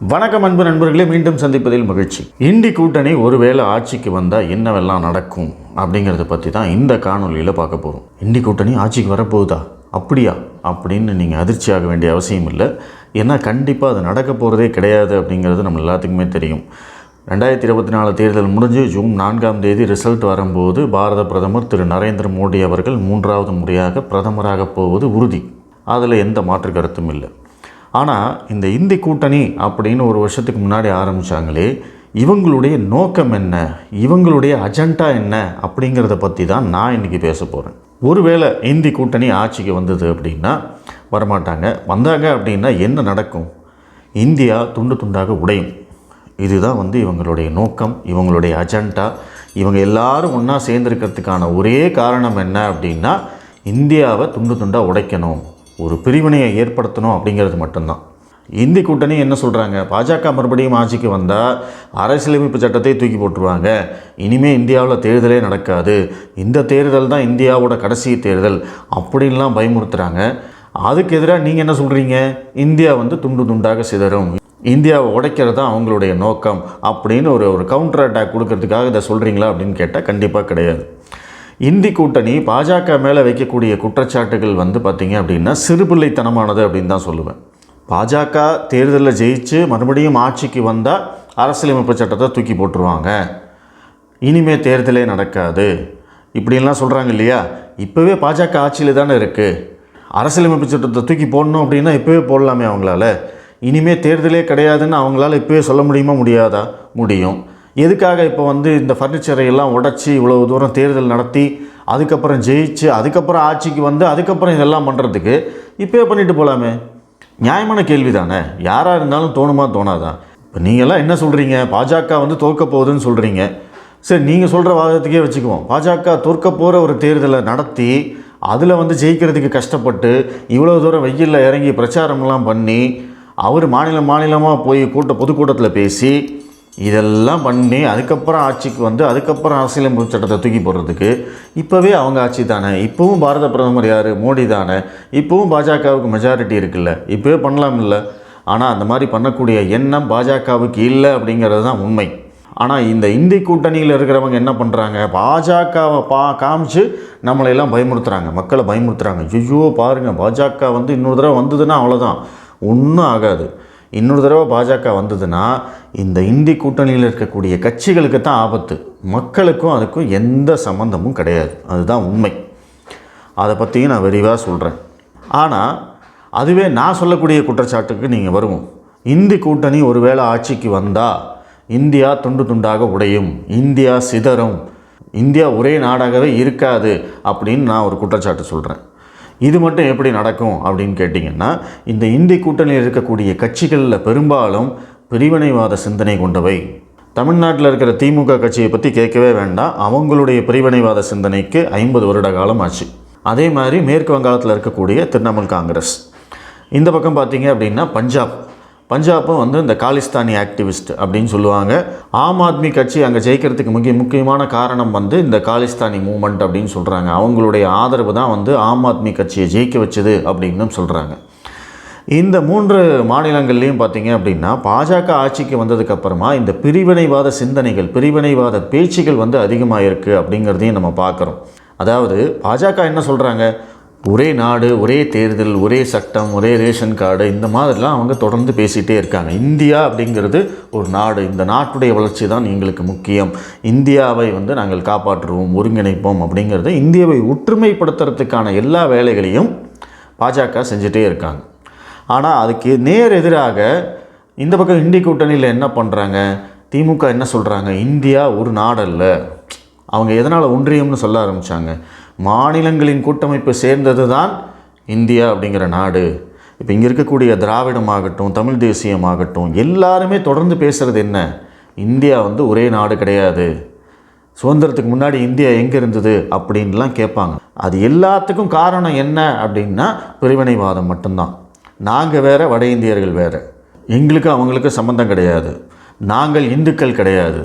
வணக்கம் அன்பு நண்பர்களே, மீண்டும் சந்திப்பதில் மகிழ்ச்சி. இண்டி கூட்டணி ஒருவேளை ஆட்சிக்கு வந்தால் என்னவெல்லாம் நடக்கும் அப்படிங்கிறத பற்றி தான் இந்த காணொலியில் பார்க்க போகிறோம். இண்டி கூட்டணி ஆட்சிக்கு வரப்போகுதா, அப்படியா அப்படின்னு நீங்கள் அதிர்ச்சியாக வேண்டிய அவசியம் இல்லை. ஏன்னா கண்டிப்பாக அது நடக்க போகிறதே கிடையாது அப்படிங்கிறது நம்ம எல்லாத்துக்குமே தெரியும். 2024 தேர்தல் முடிஞ்சு ஜூன் 4ஆம் தேதி ரிசல்ட் வரும்போது பாரத பிரதமர் திரு நரேந்திர மோடி அவர்கள் 3வது முறையாக பிரதமராக போவது உறுதி. அதில் எந்த மாற்று கருத்தும் இல்லை. ஆனால் இந்த இந்தி கூட்டணி அப்படின்னு ஒரு வருஷத்துக்கு முன்னாடி ஆரம்பித்தாங்களே, இவங்களுடைய நோக்கம் என்ன, இவங்களுடைய அஜெண்டா என்ன அப்படிங்கிறத பற்றி தான் நான் இன்றைக்கி பேச போகிறேன். ஒருவேளை இந்தி கூட்டணி ஆட்சிக்கு வந்தது அப்படின்னா, வரமாட்டாங்க, வந்தாங்க அப்படின்னா என்ன நடக்கும்? இந்தியா துண்டு துண்டாக உடையும். இதுதான் இவங்களுடைய நோக்கம், இவங்களுடைய அஜெண்டா. இவங்க எல்லாரும் ஒன்றா சேர்ந்துருக்கிறதுக்கான ஒரே காரணம் என்ன அப்படின்னா, இந்தியாவை துண்டு துண்டாக உடைக்கணும், ஒரு பிரிவினையை ஏற்படுத்தணும் அப்படிங்கிறது மட்டும்தான். இந்தி கூட்டணி என்ன சொல்கிறாங்க, பாஜக மறுபடியும் ஆட்சிக்கு வந்தால் அரசியலமைப்பு சட்டத்தை தூக்கி போட்டுருவாங்க, இனிமேல் இந்தியாவில் தேர்தலே நடக்காது, இந்த தேர்தல் தான் இந்தியாவோட கடைசி தேர்தல் அப்படின்லாம் பயமுறுத்துகிறாங்க. அதுக்கு எதிராக நீங்கள் என்ன சொல்கிறீங்க, இந்தியா துண்டு துண்டாக சிதறும், இந்தியாவை உடைக்கிறது தான் அவங்களுடைய நோக்கம் அப்படின்னு ஒரு கவுண்டர் அட்டாக் கொடுக்கறதுக்காக இதை சொல்கிறீங்களா அப்படின்னு கேட்டால் கண்டிப்பாக கிடையாது. இந்தி கூட்டணி பாஜக மேலே வைக்கக்கூடிய குற்றச்சாட்டுகள் பார்த்திங்க அப்படின்னா சிறுபிள்ளைத்தனமானது அப்படின்னு தான் சொல்லுவேன். பாஜக தேர்தலில் ஜெயிச்சு மறுபடியும் ஆட்சிக்கு வந்தால் அரசியலமைப்பு சட்டத்தை தூக்கி போட்டுருவாங்க, இனிமேல் தேர்தலே நடக்காது இப்படின்லாம் சொல்கிறாங்க இல்லையா. இப்போவே பாஜக ஆட்சியில் தானே இருக்குது, அரசியலமைப்பு சட்டத்தை தூக்கி போடணும் அப்படின்னா இப்போவே போடலாமே அவங்களால. இனிமேல் தேர்தலே கிடையாதுன்னு அவங்களால இப்போவே சொல்ல முடியுமா, முடியாதா? முடியும். எதுக்காக இப்போ இந்த ஃபர்னிச்சரை எல்லாம் உடச்சி இவ்வளோ தூரம் தேர்தல் நடத்தி அதுக்கப்புறம் ஜெயிச்சு அதுக்கப்புறம் ஆட்சிக்கு அதுக்கப்புறம் இதெல்லாம் பண்ணுறதுக்கு இப்போயே பண்ணிட்டு போகலாமே? நியாயமான கேள்வி தானே, யாராக இருந்தாலும் தோணுமா தோணாதான்? இப்போ நீங்கள்லாம் என்ன சொல்கிறீங்க, பாஜக தோற்க போகுதுன்னு சொல்கிறீங்க. சரி, நீங்கள் சொல்கிற வாதத்துக்கே வச்சுக்குவோம். பாஜக தோற்க போகிற ஒரு தேர்தலை நடத்தி அதில் ஜெயிக்கிறதுக்கு கஷ்டப்பட்டு இவ்வளோ தூரம் வெயிலில் இறங்கி பிரச்சாரம்லாம் பண்ணி அவர் மாநிலமாக போய் பொதுக்கூட்டத்தில் பேசி இதெல்லாம் பண்ணி அதுக்கப்புறம் ஆட்சிக்கு அதுக்கப்புறம் அரசியலமைப்பு சட்டத்தை தூக்கி போடுறதுக்கு இப்போவே அவங்க ஆட்சி தானே, இப்போவும் பாரத பிரதமர் யார், மோடி தானே, இப்போவும் பாஜகவுக்கு மெஜாரிட்டி இருக்குல்ல, இப்போவே பண்ணலாம் இல்லை. ஆனால் அந்த மாதிரி பண்ணக்கூடிய எண்ணம் பாஜகவுக்கு இல்லை அப்படிங்கிறது தான் உண்மை. ஆனால் இந்த இந்தி கூட்டணியில் இருக்கிறவங்க என்ன பண்ணுறாங்க, பாஜகவை காமிச்சு நம்மளையெல்லாம் பயமுறுத்துகிறாங்க, மக்களை பயமுறுத்துகிறாங்க. ஐயோ பாருங்கள், பாஜக இன்னொரு தடவை வந்ததுன்னா அவ்வளோதான், ஒன்றும் ஆகாது. இன்னொரு தடவை பாஜக வந்ததுன்னா இந்த இந்தி கூட்டணியில் இருக்கக்கூடிய கட்சிகளுக்கு தான் ஆபத்து, மக்களுக்கும் அதுக்கும் எந்த சம்மந்தமும் கிடையாது. அதுதான் உண்மை. அதை பற்றியும் நான் விரிவாக சொல்கிறேன். ஆனால் அதுவே நான் சொல்லக்கூடிய குற்றச்சாட்டுக்கு நீங்கள் வருவோம். இந்தி கூட்டணி ஒருவேளை ஆட்சிக்கு வந்தால் இந்தியா துண்டு துண்டாக உடையும், இந்தியா சிதறும், இந்தியா ஒரே நாடாகவே இருக்காது அப்படின்னு நான் ஒரு குற்றச்சாட்டு சொல்கிறேன். இது மட்டும் எப்படி நடக்கும் அப்படின்னு கேட்டிங்கன்னா, இந்த இந்தி கூட்டணியில் இருக்கக்கூடிய கட்சிகளில் பெரும்பாலும் பிரிவினைவாத சிந்தனை கொண்டவை. தமிழ்நாட்டில் இருக்கிற திமுக கட்சியை பற்றி கேட்கவே வேண்டாம், அவங்களுடைய பிரிவினைவாத சிந்தனைக்கு 50 வருட காலம் ஆச்சு. அதே மாதிரி மேற்கு வங்காளத்தில் இருக்கக்கூடிய திரிணாமுல் காங்கிரஸ், இந்த பக்கம் பார்த்திங்க அப்படின்னா பஞ்சாபும் இந்த காலிஸ்தானி ஆக்டிவிஸ்ட் அப்படின்னு சொல்லுவாங்க. ஆம் ஆத்மி கட்சி அங்கே ஜெயிக்கிறதுக்கு முக்கியமான காரணம் இந்த காலிஸ்தானி மூமெண்ட் அப்படின்னு சொல்கிறாங்க. அவங்களுடைய ஆதரவு தான் ஆம் ஆத்மி கட்சியை ஜெயிக்க வச்சது அப்படின்னு சொல்கிறாங்க. இந்த 3 மாநிலங்கள்லேயும் பார்த்திங்க அப்படின்னா பாஜக ஆட்சிக்கு வந்ததுக்கப்புறமா இந்த பிரிவினைவாத சிந்தனைகள், பிரிவினைவாத பேச்சுகள் அதிகமாக இருக்குது அப்படிங்கிறதையும் நம்ம பார்க்குறோம். அதாவது பாஜக என்ன சொல்கிறாங்க, ஒரே நாடு, ஒரே தேர்தல், ஒரே சட்டம், ஒரே ரேஷன் கார்டு, இந்த மாதிரிலாம் அவங்க தொடர்ந்து பேசிகிட்டே இருக்காங்க. இந்தியா அப்படிங்கிறது ஒரு நாடு, இந்த நாட்டுடைய வளர்ச்சி தான் எங்களுக்கு முக்கியம், இந்தியாவை நாங்கள் காப்பாற்றுவோம், ஒருங்கிணைப்போம் அப்படிங்கிறது, இந்தியாவை ஒற்றுமைப்படுத்துறதுக்கான எல்லா வேலைகளையும் பாஜக செஞ்சுட்டே இருக்காங்க. ஆனால் அதுக்கு நேர் எதிராக இந்த பக்கம் இந்தி கூட்டணியில் என்ன பண்ணுறாங்க, திமுக என்ன சொல்கிறாங்க, இந்தியா ஒரு நாடல்ல. அவங்க எதனால் ஒன்றியம்னு சொல்ல ஆரம்பித்தாங்க, மாநிலங்களின் கூட்டமைப்பு சேர்ந்தது தான் இந்தியா அப்படிங்கிற நாடு. இப்போ இங்கே இருக்கக்கூடிய திராவிடமாகட்டும், தமிழ் தேசியமாகட்டும், எல்லாருமே தொடர்ந்து பேசுகிறது என்ன, இந்தியா ஒரே நாடு கிடையாது, சுதந்திரத்துக்கு முன்னாடி இந்தியா எங்கே இருந்தது அப்படின்லாம் கேட்பாங்க. அது எல்லாத்துக்கும் காரணம் என்ன அப்படின்னா பிரிவினைவாதம் மட்டும்தான். நாங்கள் வேறு, வட இந்தியர்கள் வேறு, எங்களுக்கு அவங்களுக்கு சம்மந்தம் கிடையாது, நாங்கள் இந்துக்கள் கிடையாது,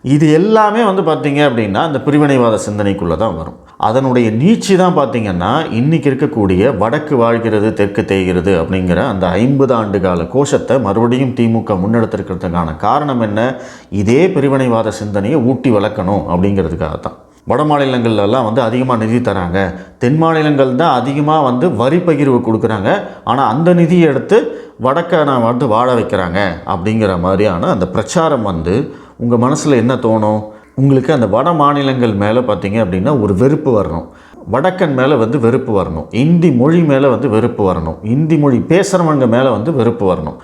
இது எல்லாமே வந்து பார்த்திங்க அப்படின்னா இந்த பிரிவினைவாத சிந்தனைக்குள்ளே தான் வரும். அதனுடைய நீட்சி தான் பார்த்திங்கன்னா இன்றைக்கி இருக்கக்கூடிய வடக்கு வாழ்கிறது தெற்கு தேய்கிறது அப்படிங்கிற அந்த 50 ஆண்டு கால கோஷத்தை மறுபடியும் திமுக முன்னெடுத்திருக்கிறதுக்கான காரணம் என்ன? இதே பிரிவினைவாத சிந்தனையை ஊட்டி வளர்க்கணும் அப்படிங்கிறதுக்காக தான். வட மாநிலங்கள்லாம் வந்து அதிகமாக நிதி தராங்க, தென் மாநிலங்கள் தான் அதிகமாக வந்து வரி பகிர்வு கொடுக்குறாங்க, ஆனால் அந்த நிதியை எடுத்து வடக்கை நான் வந்து வாழ வைக்கிறாங்க அப்படிங்கிற மாதிரியான அந்த பிரச்சாரம் வந்து உங்கள் மனசில் என்ன தோணும்? உங்களுக்கு அந்த வட மாநிலங்கள் மேலே பார்த்தீங்க அப்படின்னா ஒரு வெறுப்பு வரணும், வடக்கன் மேலே வந்து வெறுப்பு வரணும், இந்தி மொழி மேலே வந்து வெறுப்பு வரணும், இந்தி மொழி பேசுகிறவங்க மேலே வந்து வெறுப்பு வரணும்.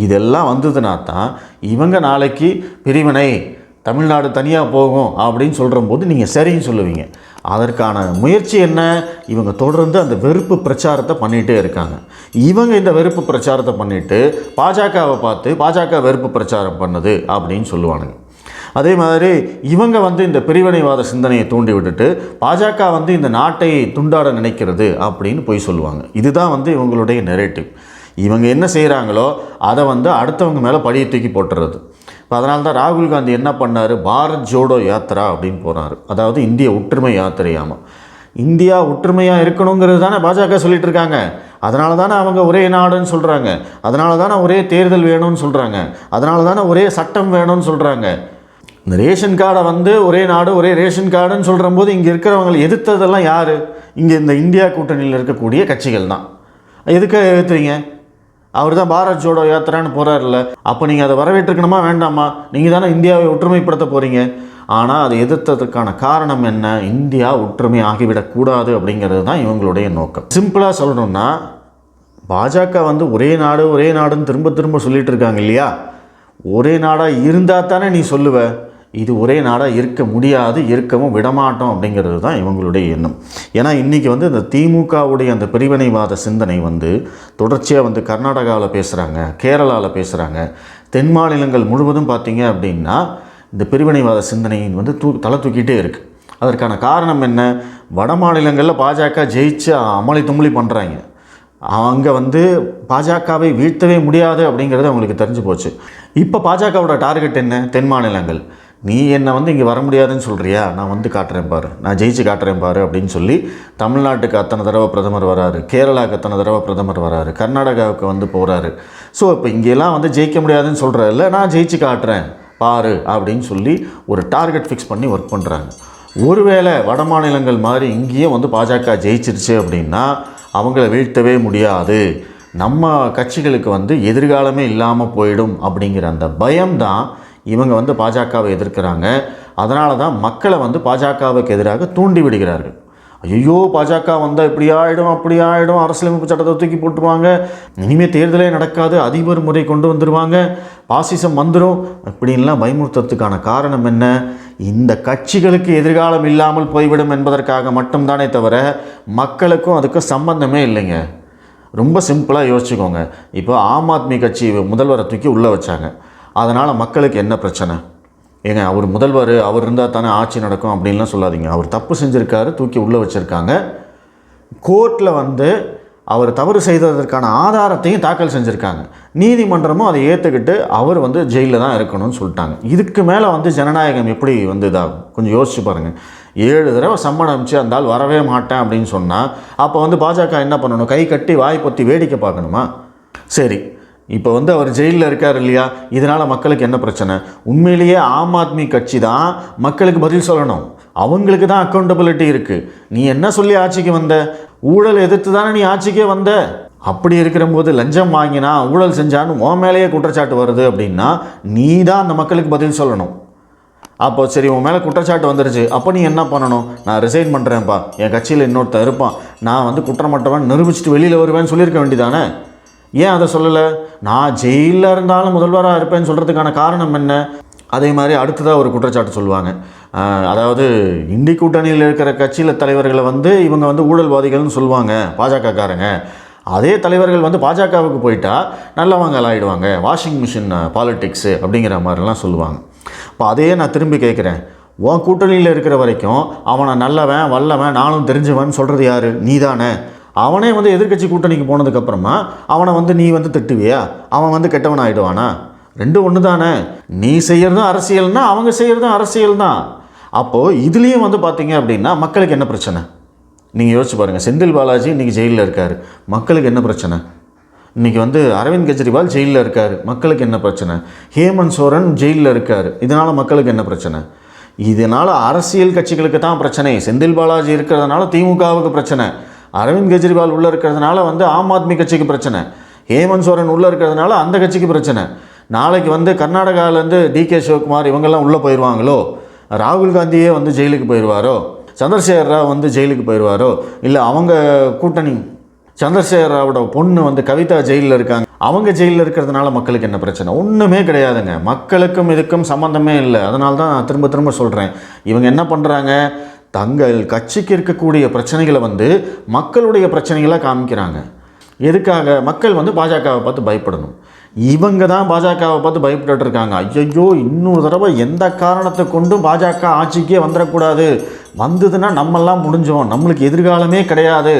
இதெல்லாம் வந்ததுனா தான் இவங்க நாளைக்கு பிரிவினை தமிழ்நாடு தனியாக போகும் அப்படின்னு சொல்கிற போது நீங்கள் சரின்னு சொல்லுவீங்க. அதற்கான முயற்சி என்ன? இவங்க தொடர்ந்து அந்த வெறுப்பு பிரச்சாரத்தை பண்ணிகிட்டே இருக்காங்க. இவங்க இந்த வெறுப்பு பிரச்சாரத்தை பண்ணிவிட்டு பாஜகவை பார்த்து பாஜக வெறுப்பு பிரச்சாரம் பண்ணுது அப்படின்னு சொல்லுவானுங்க. அதே மாதிரி இவங்க வந்து இந்த பிரிவினைவாத சிந்தனையை தூண்டி விட்டுட்டு பாஜக வந்து இந்த நாட்டை துண்டாட நினைக்கிறது அப்படின்னு போய் சொல்லுவாங்க. இதுதான் வந்து இவங்களுடைய நெரேட்டிவ். இவங்க என்ன செய்கிறாங்களோ அதை வந்து அடுத்தவங்க மேலே பழியை தூக்கி போட்டுறது. இப்போ அதனால தான் ராகுல் காந்தி என்ன பண்ணார்? பாரத் ஜோடோ யாத்திரா அப்படின்னு போகிறாரு. அதாவது இந்திய ஒற்றுமை யாத்திரையாமல். இந்தியா ஒற்றுமையாக இருக்கணுங்கிறது தானே பாஜக சொல்லிட்டு இருக்காங்க. அதனால தானே அவங்க ஒரே நாடுன்னு சொல்கிறாங்க, அதனால தானே ஒரே தேர்தல் வேணும்னு சொல்கிறாங்க, அதனால தானே ஒரே சட்டம் வேணும்னு சொல்கிறாங்க. இந்த ரேஷன் கார்டை வந்து ஒரே நாடு ஒரே ரேஷன் கார்டுன்னு சொல்கிற போது இங்கே இருக்கிறவங்களை எதிர்த்ததெல்லாம் யார்? இங்கே இந்த இந்தியா கூட்டணியில் இருக்கக்கூடிய கட்சிகள் தான். எதுக்கு எதிர்த்துறீங்க? அவர் தான் பாரத் ஜோடோ யாத்திரான்னு போகிறார்ல, அப்போ நீங்கள் அதை வரவேற்றுக்கணுமா வேண்டாமா? நீங்கள் தானே இந்தியாவை ஒற்றுமைப்படுத்த போகிறீங்க. ஆனால் அதை எதிர்த்ததுக்கான காரணம் என்ன? இந்தியா ஒற்றுமை ஆகிவிடக்கூடாது அப்படிங்கிறது தான் இவங்களுடைய நோக்கம். சிம்பிளாக சொல்லணும்னா பாஜக வந்து ஒரே நாடு ஒரே நாடுன்னு திரும்ப திரும்ப சொல்லிகிட்டு இருக்காங்க இல்லையா? ஒரே நாடாக இருந்தால் தானே நீ சொல்லுவ. இது ஒரே நாடாக இருக்க முடியாது, இருக்கவும் விடமாட்டோம் அப்படிங்கிறது தான் இவங்களுடைய எண்ணம். ஏன்னா இன்றைக்கி வந்து இந்த திமுகவுடைய அந்த பிரிவினைவாத சிந்தனை வந்து தொடர்ச்சியாக வந்து கர்நாடகாவில் பேசுகிறாங்க, கேரளாவில் பேசுகிறாங்க, தென் மாநிலங்கள் முழுவதும் பார்த்திங்க அப்படின்னா இந்த பிரிவினைவாத சிந்தனையின் வந்து தலை தூக்கிட்டே இருக்குது. அதற்கான காரணம் என்ன? வட மாநிலங்களில் பாஜக ஜெயிச்சு அமளி தும்மளி பண்ணுறாங்க. அங்கே வந்து பாஜகவை வீழ்த்தவே முடியாது அப்படிங்கிறது அவங்களுக்கு தெரிஞ்சு போச்சு. இப்போ பாஜகவோட டார்கெட் என்ன? தென் மாநிலங்கள். நீ என்னை வந்து இங்கே வர முடியாதுன்னு சொல்கிறியா? நான் வந்து காட்டுறேன் பாரு, நான் ஜெயிச்சு காட்டுறேன் பாரு அப்படின்னு சொல்லி தமிழ்நாட்டுக்கு அத்தனை தடவை பிரதமர் வராரு, கேரளாவுக்கு அத்தனை தடவை பிரதமர் வராரு, கர்நாடகாவுக்கு வந்து போகிறாரு. ஸோ இப்போ இங்கெல்லாம் வந்து ஜெயிக்க முடியாதுன்னு சொல்கிறதில்ல, நான் ஜெயிச்சு காட்டுறேன் பாரு அப்படின்னு சொல்லி ஒரு டார்கெட் ஃபிக்ஸ் பண்ணி ஒர்க் பண்ணுறாங்க. ஒருவேளை வட மாநிலங்கள் மாதிரி இங்கேயும் வந்து பாஜக ஜெயிச்சிருச்சு அப்படின்னா அவங்கள வீழ்த்தவே முடியாது, நம்ம கட்சிகளுக்கு வந்து எதிர்காலமே இல்லாமல் போயிடும் அப்படிங்கிற அந்த பயம்தான் இவங்க வந்து பாஜகவை எதிர்க்கிறாங்க. அதனால தான் மக்களை வந்து பாஜகவுக்கு எதிராக தூண்டி விடுகிறார்கள். ஐயோ பாஜக வந்தால் இப்படி ஆகிடும் அப்படி ஆகிடும், அரசியலமைப்பு சட்டத்தை தூக்கி போட்டுருவாங்க, இனிமேல் தேர்தலே நடக்காது, அதிபர் முறை கொண்டு வந்துடுவாங்க, பாசிசம் வந்துடும் இப்படின்லாம் பயமுறுத்துறதுக்கான காரணம் என்ன? இந்த கட்சிகளுக்கு எதிர்காலம் இல்லாமல் போய்விடும் என்பதற்காக மட்டும்தானே தவிர மக்களுக்கும் அதுக்கும் சம்பந்தமே இல்லைங்க. ரொம்ப சிம்பிளாக யோசிச்சுக்கோங்க. இப்போ ஆம் ஆத்மி கட்சி முதல்வரை தூக்கி உள்ளே வச்சாங்க, அதனால் மக்களுக்கு என்ன பிரச்சனை? ஏங்க அவர் முதல்வர், அவர் இருந்தால் தானே ஆட்சி நடக்கும் அப்படின்லாம் சொல்லாதீங்க. அவர் தப்பு செஞ்சுருக்காரு, தூக்கி உள்ளே வச்சுருக்காங்க. கோர்ட்டில் வந்து அவர் தவறு செய்ததற்கான ஆதாரத்தையும் தாக்கல் செஞ்சுருக்காங்க. நீதிமன்றமும் அதை ஏற்றுக்கிட்டு அவர் வந்து ஜெயிலில் தான் இருக்கணும்னு சொல்லிட்டாங்க. இதுக்கு மேலே வந்து ஜனநாயகம் எப்படி வந்து இதாகும்? கொஞ்சம் யோசிச்சு பாருங்கள். 7 தடவை சம்மன் அனுப்பிச்சு அந்த ஆள் வரவே மாட்டேன் அப்படின்னு சொன்னால் அப்போ வந்து பாஜக என்ன பண்ணணும்? கை கட்டி வாய் பொத்தி வேடிக்கை பார்க்கணுமா? சரி, இப்போ வந்து அவர் ஜெயிலில் இருக்கார் இல்லையா? இதனால் மக்களுக்கு என்ன பிரச்சனை? உண்மையிலேயே ஆம் ஆத்மி கட்சி தான் மக்களுக்கு பதில் சொல்லணும். அவங்களுக்கு தான் அக்கௌண்டபிலிட்டி இருக்குது. நீ என்ன சொல்லி ஆட்சிக்கு வந்த? ஊழல் எதிர்த்து தானே நீ ஆட்சிக்கே வந்த. அப்படி இருக்கிற போது லஞ்சம் வாங்கினா ஊழல் செஞ்சான்னு உன் மேலேயே குற்றச்சாட்டு வருது அப்படின்னா நீ தான் அந்த மக்களுக்கு பதில் சொல்லணும். அப்போ சரி, உன் மேலே குற்றச்சாட்டு வந்துருச்சு, அப்போ நீ என்ன பண்ணணும்? நான் ரிசைன் பண்ணுறேன்ப்பா, என் கட்சியில் இன்னொருத்தர் இருப்பான், நான் வந்து குற்றமற்றவன் நிரூபிச்சுட்டு வெளியில் வருவேன்னு சொல்லியிருக்க வேண்டியதானே? ஏன் அதை சொல்லலை? நான் ஜெயிலில் இருந்தாலும் முதல்வராக இருப்பேன்னு சொல்கிறதுக்கான காரணம் என்ன? அதே மாதிரி அடுத்ததாக ஒரு குற்றச்சாட்டு சொல்லுவாங்க. அதாவது இந்தி கூட்டணியில் இருக்கிற கட்சியில் தலைவர்களை வந்து இவங்க வந்து ஊழல்வாதிகள்னு சொல்லுவாங்க பாஜகக்காரங்க. அதே தலைவர்கள் வந்து பாஜகவுக்கு போயிட்டா நல்லவங்க ஆகிடுவாங்க, வாஷிங் மிஷின் பாலிட்டிக்ஸு அப்படிங்கிற மாதிரிலாம் சொல்லுவாங்க. இப்போ அதையே நான் திரும்பி கேட்குறேன், உன் கூட்டணியில் இருக்கிற வரைக்கும் அவனை நல்லவன் வல்லவன் நானும் தெரிஞ்சவன் சொல்கிறது யார்? நீ தானே. அவனே வந்து எதிர்க்கட்சி கூட்டணிக்கு போனதுக்கப்புறமா அவனை வந்து நீ வந்து திட்டுவியா? அவன் வந்து கெட்டவன் ஆகிடுவானா? ரெண்டும் ஒன்று தானே. நீ செய்கிறதும் அரசியல்னா அவங்க செய்கிறதும் அரசியல் தான். அப்போது இதுலேயும் வந்து பார்த்தீங்க அப்படின்னா மக்களுக்கு என்ன பிரச்சனை? நீங்கள் யோசிச்சு பாருங்கள். செந்தில் பாலாஜி இன்றைக்கி ஜெயிலில் இருக்கார், மக்களுக்கு என்ன பிரச்சனை? இன்றைக்கி வந்து அரவிந்த் கெஜ்ரிவால் ஜெயிலில் இருக்கார், மக்களுக்கு என்ன பிரச்சனை? ஹேமந்த் சோரன் ஜெயிலில் இருக்கார், இதனால் மக்களுக்கு என்ன பிரச்சனை? இதனால் அரசியல் கட்சிகளுக்கு தான் பிரச்சனை. செந்தில் பாலாஜி இருக்கிறதுனால திமுகவுக்கு பிரச்சனை, அரவிந்த் கெஜ்ரிவால் உள்ளே இருக்கிறதுனால வந்து ஆம் ஆத்மி கட்சிக்கு பிரச்சனை, ஹேமந்த் சோரன் உள்ளே இருக்கிறதுனால அந்த கட்சிக்கு பிரச்சனை. நாளைக்கு வந்து கர்நாடகாவிலேருந்து டிகே சிவகுமார் இவங்கெல்லாம் உள்ளே போயிடுவாங்களோ, ராகுல் காந்தியே வந்து ஜெயிலுக்கு போயிடுவாரோ, சந்திரசேகர் ராவ் வந்து ஜெயிலுக்கு போயிடுவாரோ, இல்லை அவங்க கூட்டணி சந்திரசேகர் ராவோட பொண்ணு வந்து கவிதா ஜெயிலில் இருக்காங்க, அவங்க ஜெயிலில் இருக்கிறதுனால மக்களுக்கு என்ன பிரச்சனை? ஒன்றுமே கிடையாதுங்க. மக்களுக்கும் இதுக்கும் சம்மந்தமே இல்லை. அதனால தான் நான் திரும்ப திரும்ப சொல்கிறேன், இவங்க என்ன பண்ணுறாங்க, தங்கள் கட்சிக்கு இருக்கக்கூடிய பிரச்சனைகளை வந்து மக்களுடைய பிரச்சனைகளாக காமிக்கிறாங்க. எதுக்காக? மக்கள் வந்து பாஜகவை பார்த்து பயப்படணும். இவங்க தான் பாஜகவை பார்த்து பயப்பட்டு இருக்காங்க. ஐயோ, இன்னொரு தடவை எந்த காரணத்தை கொண்டும் பாஜக ஆட்சிக்கே வந்துடக்கூடாது, வந்ததுன்னா நம்மெல்லாம் முடிஞ்சோம், நம்மளுக்கு எதிர்காலமே கிடையாது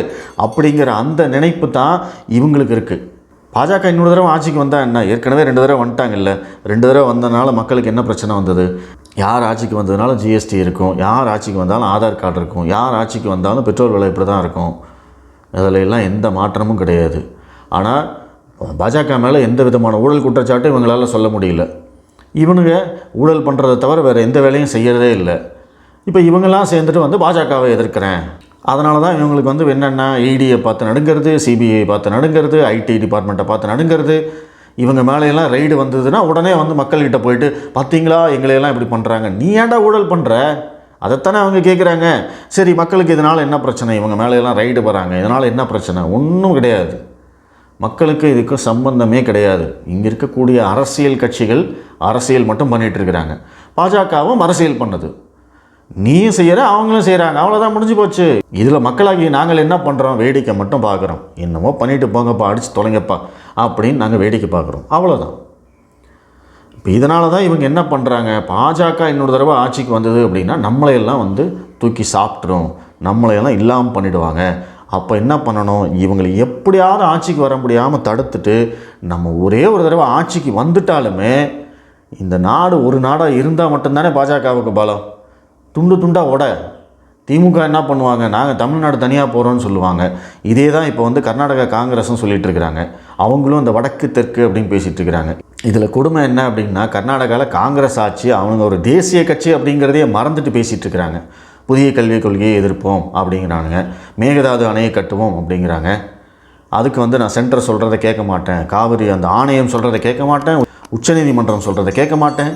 அப்படிங்கிற அந்த நினைப்பு தான் இவங்களுக்கு இருக்குது. பாஜக இன்னொரு தடவை ஆட்சிக்கு வந்தால் என்ன? ஏற்கனவே 2 தடவை வந்துட்டாங்க இல்லை? 2 தடவை வந்ததுனால மக்களுக்கு என்ன பிரச்சனை வந்தது? யார் ஆட்சிக்கு வந்ததுனால ஜிஎஸ்டி இருக்கும், யார் ஆட்சிக்கு வந்தாலும் ஆதார் கார்டு இருக்கும், யார் ஆட்சிக்கு வந்தாலும் பெட்ரோல் விலை இப்படி தான் இருக்கும். அதில் எல்லாம் எந்த மாற்றமும் கிடையாது. ஆனால் பாஜக மேலே எந்த விதமான ஊழல் குற்றச்சாட்டும் இவங்களால் சொல்ல முடியல. இவனுங்க ஊழல் பண்ணுறதை தவிர வேறு எந்த வேலையும் செய்கிறதே இல்லை. இப்போ இவங்கெல்லாம் சேர்ந்துட்டு வந்து பாஜகவை எதிர்க்கிறேன். அதனால தான் இவங்களுக்கு வந்து என்னென்னா இடியை பார்த்து நடுங்கிறது, சிபிஐ பார்த்து நடுங்கிறது, ஐடி டிபார்ட்மெண்ட்டை பார்த்து நடுங்கிறது. இவங்க மேலையெல்லாம் ரைடு வந்ததுன்னா உடனே வந்து மக்கள்கிட்ட போயிட்டு பார்த்தீங்களா எங்களையெல்லாம் இப்படி பண்ணுறாங்க, நீ ஏன்டா ஊழல் பண்ணுற, அதைத்தானே அவங்க கேட்குறாங்க. சரி, மக்களுக்கு இதனால் என்ன பிரச்சனை? இவங்க மேலையெல்லாம் ரைடு வராங்க, இதனால் என்ன பிரச்சனை? ஒன்றும் கிடையாது. மக்களுக்கு இதுக்கு சம்பந்தமே கிடையாது. இங்கே இருக்கக்கூடிய அரசியல் கட்சிகள் அரசியல் மட்டும் பண்ணிகிட்ருக்கிறாங்க, பாஜகவும் அரசியல் பண்ணுது. நீயும் செய்கிற, அவங்களும் செய்கிறாங்க, அவ்வளோதான், முடிஞ்சு போச்சு. இதில் மக்களாகி நாங்கள் என்ன பண்ணுறோம்? வேடிக்கை மட்டும் பார்க்குறோம். என்னமோ பண்ணிட்டு போங்கப்பா, அடித்து தொலைங்கப்பா அப்படின்னு நாங்கள் வேடிக்கை பார்க்குறோம், அவ்வளோதான். இப்போ இதனால தான் இவங்க என்ன பண்ணுறாங்க, பாஜக இன்னொரு தடவை ஆட்சிக்கு வந்தது அப்படின்னா நம்மளையெல்லாம் வந்து தூக்கி சாப்பிட்ரும், நம்மளையெல்லாம் இல்லாமல் பண்ணிவிடுவாங்க. அப்போ என்ன பண்ணணும், இவங்களை எப்படியாவது ஆட்சிக்கு வர முடியாமல் தடுத்துட்டு நம்ம ஒரே ஒரு தடவை ஆட்சிக்கு வந்துட்டாலுமே இந்த நாடு ஒரு நாடாக இருந்தால் மட்டும்தானே பாஜகவுக்கு பலம். துண்டு துண்டாக உட. திமுக என்ன பண்ணுவாங்க, நாங்கள் தமிழ்நாடு தனியாக போகிறோன்னு சொல்லுவாங்க. இதே தான் இப்போ வந்து கர்நாடகா காங்கிரஸும் சொல்லிகிட்டு இருக்கிறாங்க. அவங்களும் இந்த வடக்கு தெற்கு அப்படின்னு பேசிகிட்டு இருக்கிறாங்க. இதில் கொடுமை என்ன அப்படின்னா, கர்நாடகாவில் காங்கிரஸ் ஆட்சி, அவங்க ஒரு தேசிய கட்சி அப்படிங்கிறதையே மறந்துட்டு பேசிகிட்டு இருக்கிறாங்க. புதிய கல்விக் கொள்கையை எதிர்ப்போம் அப்படிங்கிறானுங்க, மேகதாது அணையை கட்டுவோம் அப்படிங்கிறாங்க. அதுக்கு வந்து நான் சென்டர் சொல்கிறத கேட்க மாட்டேன், காவிரி அந்த ஆணையம் சொல்கிறத கேட்க மாட்டேன், உச்சநீதிமன்றம் சொல்கிறத கேட்க மாட்டேன்.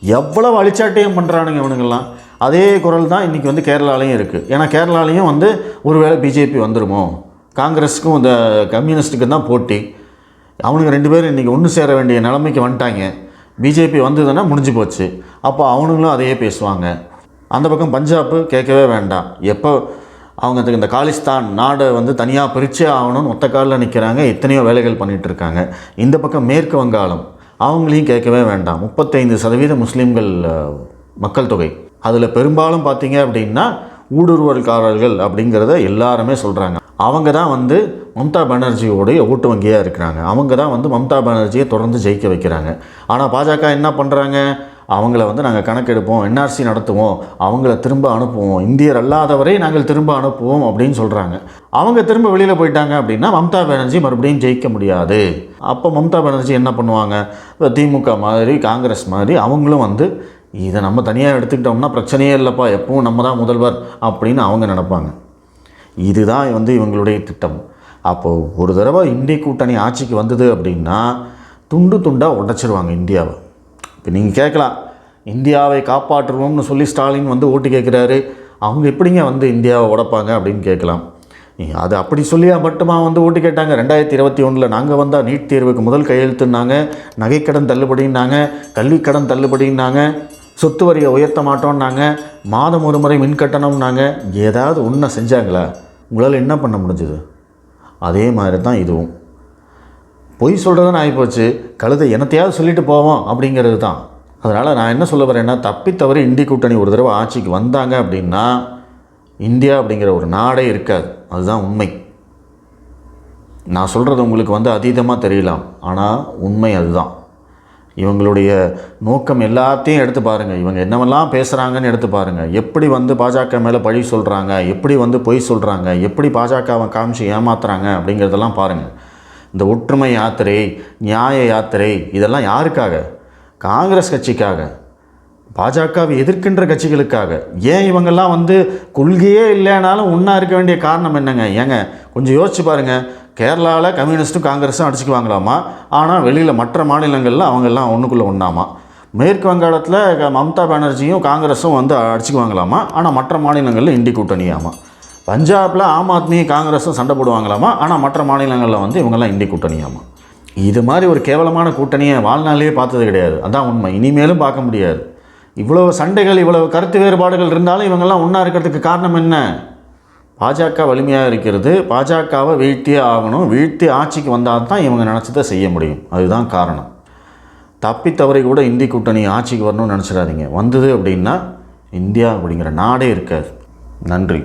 எவ்வளவு அழிச்சாட்டையும் பண்ணுறானுங்க இவனுங்கெல்லாம். அதே குரல் தான் இன்றைக்கி வந்து கேரளாலையும் இருக்குது. ஏன்னா கேரளாலையும் வந்து ஒருவேளை பிஜேபி வந்துடுமோ, காங்கிரஸுக்கும் இந்த கம்யூனிஸ்ட்டுக்கு தான் போட்டி. அவனுங்க 2 பேரும் இன்றைக்கி ஒன்று சேர வேண்டிய நிலைமைக்கு வந்துட்டாங்க. பிஜேபி வந்ததுன்னா முடிஞ்சு போச்சு. அப்போ அவனுங்களும் அதையே பேசுவாங்க. அந்த பக்கம் பஞ்சாப் கேட்கவே வேண்டாம். எப்போ அவங்க இந்த காலிஸ்தான் நாடை வந்து தனியாக பிரித்தே ஆகணும்னு ஒத்த காலில் நிற்கிறாங்க, எத்தனையோ வேலைகள் பண்ணிகிட்ருக்காங்க. இந்த பக்கம் மேற்கு வங்காளம், அவங்களையும் கேட்கவே வேண்டாம். 35% முஸ்லீம்கள் மக்கள் தொகை. அதில் பெரும்பாலும் பார்த்தீங்க அப்படின்னா ஊடுருவல்காரர்கள் அப்படிங்கிறத எல்லாருமே சொல்கிறாங்க. அவங்க தான் வந்து மம்தா பானர்ஜியோடைய ஓட்டு வங்கியாக இருக்கிறாங்க. அவங்க தான் வந்து மம்தா பானர்ஜியை தொடர்ந்து ஜெயிக்க வைக்கிறாங்க. ஆனால் பாஜக என்ன பண்ணுறாங்க, அவங்கள வந்து நாங்கள் கணக்கெடுப்போம், என்ஆர்சி நடத்துவோம், அவங்கள திரும்ப அனுப்புவோம், இந்தியர் அல்லாதவரை நாங்கள் திரும்ப அனுப்புவோம் அப்படின்னு சொல்கிறாங்க. அவங்க திரும்ப வெளியில் போயிட்டாங்க அப்படின்னா மம்தா பானர்ஜி மறுபடியும் ஜெயிக்க முடியாது. அப்போ மம்தா பானர்ஜி என்ன பண்ணுவாங்க, இப்போ திமுக மாதிரி காங்கிரஸ் மாதிரி அவங்களும் வந்து இதை நம்ம தனியாக எடுத்துக்கிட்டோம்னா பிரச்சனையே இல்லைப்பா, எப்பவும் நம்ம தான் முதல்வர் அப்படின்னு அவங்க நினைப்பாங்க. இதுதான் வந்து இவங்களுடைய திட்டம். அப்போது ஒரு தடவை இந்திய கூட்டணி ஆட்சிக்கு வந்தது அப்படின்னா துண்டு துண்டாக உடைச்சிருவாங்க இந்தியாவை. இப்போ நீங்கள் கேட்கலாம், இந்தியாவை காப்பாற்றுவோம்னு சொல்லி ஸ்டாலின் வந்து ஓட்டு கேட்குறாரு, அவங்க எப்படிங்க வந்து இந்தியாவை உடைப்பாங்க அப்படின்னு கேட்கலாம். அது அப்படி சொல்லியா மட்டுமா வந்து ஓட்டு கேட்டாங்க? 2021 நாங்கள் வந்தால் நீட் தேர்வுக்கு முதல் கையெழுத்துனாங்க, நகைக்கடன் தள்ளுபடினாங்க, கல்விக்கடன் தள்ளுபடினாங்க, சொத்து வரியை உயர்த்த மாட்டோம்னாங்க, மாதம் ஒரு முறை மின் கட்டணம்னாங்க. ஏதாவது ஒன்றை செஞ்சாங்களா? உங்களால் என்ன பண்ண முடிஞ்சது? அதே மாதிரி தான் இதுவும். பொய் சொல்கிறதுன்னு ஆகிப்போச்சு, கழுதை என்னத்தையாவது சொல்லிட்டு போவோம் அப்படிங்கிறது தான். அதனால் நான் என்ன சொல்ல வரேன்னா, தப்பித்தவரை இந்திய கூட்டணி ஒரு தடவை ஆட்சிக்கு வந்தாங்க அப்படின்னா இந்தியா அப்படிங்கிற ஒரு நாடே இருக்காது. அதுதான் உண்மை. நான் சொல்கிறது உங்களுக்கு வந்து அதீதமாக தெரியலாம், ஆனால் உண்மை அதுதான். இவங்களுடைய நோக்கம் எல்லாத்தையும் எடுத்து பாருங்கள். இவங்க என்னவெல்லாம் பேசுகிறாங்கன்னு எடுத்து பாருங்கள். எப்படி வந்து பாஜக மேலே பழி சொல்கிறாங்க, எப்படி வந்து பொய் சொல்கிறாங்க, எப்படி பாஜகவை காமிச்சு ஏமாத்துறாங்க அப்படிங்கிறதெல்லாம் பாருங்கள். இந்த ஒற்றுமை யாத்திரை, நியாய யாத்திரை இதெல்லாம் யாருக்காக? காங்கிரஸ் கட்சிக்காக, பாஜகவை எதிர்க்கின்ற கட்சிகளுக்காக. ஏன் இவங்கெல்லாம் வந்து கொள்கையே இல்லைனாலும் ஒன்றா இருக்க வேண்டிய காரணம் என்னங்க? ஏங்க கொஞ்சம் யோசிச்சு பாருங்கள். கேரளாவில் கம்யூனிஸ்ட்டும் காங்கிரஸும் அடிச்சுக்குவாங்களாமா, ஆனால் வெளியில் மற்ற மாநிலங்களில் அவங்கெல்லாம் ஒன்றுக்குள்ளே ஒன்றாமா. மேற்கு வங்காளத்தில் மம்தா பானர்ஜியும் காங்கிரஸும் வந்து அடிச்சுக்குவாங்களாமா, ஆனால் மற்ற மாநிலங்களில் இண்டி கூட்டணியாமா. பஞ்சாபில் ஆம் ஆத்மி காங்கிரஸும் சண்டை போடுவாங்களாமா, ஆனால் மற்ற மாநிலங்களில் வந்து இவங்கெல்லாம் இண்டி கூட்டணியாமா. இது மாதிரி ஒரு கேவலமான கூட்டணியை வாழ்நாளையே பார்த்தது கிடையாது. அதான் உண்மை. இனிமேலும் பார்க்க முடியாது. இவ்வளவு சண்டைகள், இவ்வளவு கருத்து வேறுபாடுகள் இருந்தாலும் இவங்கெல்லாம் ஒன்றா இருக்கிறதுக்கு காரணம் என்ன? பாஜக வலிமையாக இருக்கிறது. பாஜகவை வீழ்த்தியே ஆகணும். வீழ்த்தி ஆட்சிக்கு வந்தால் தான் இவங்க நினச்சதை செய்ய முடியும். அதுதான் காரணம். தப்பித்தவரை கூட இந்தி கூட்டணி ஆட்சிக்கு வரணும்னு நினச்சிடாதீங்க. வந்தது அப்படின்னா இந்தியா அப்படிங்கிற நாடே இருக்காது. நன்றி.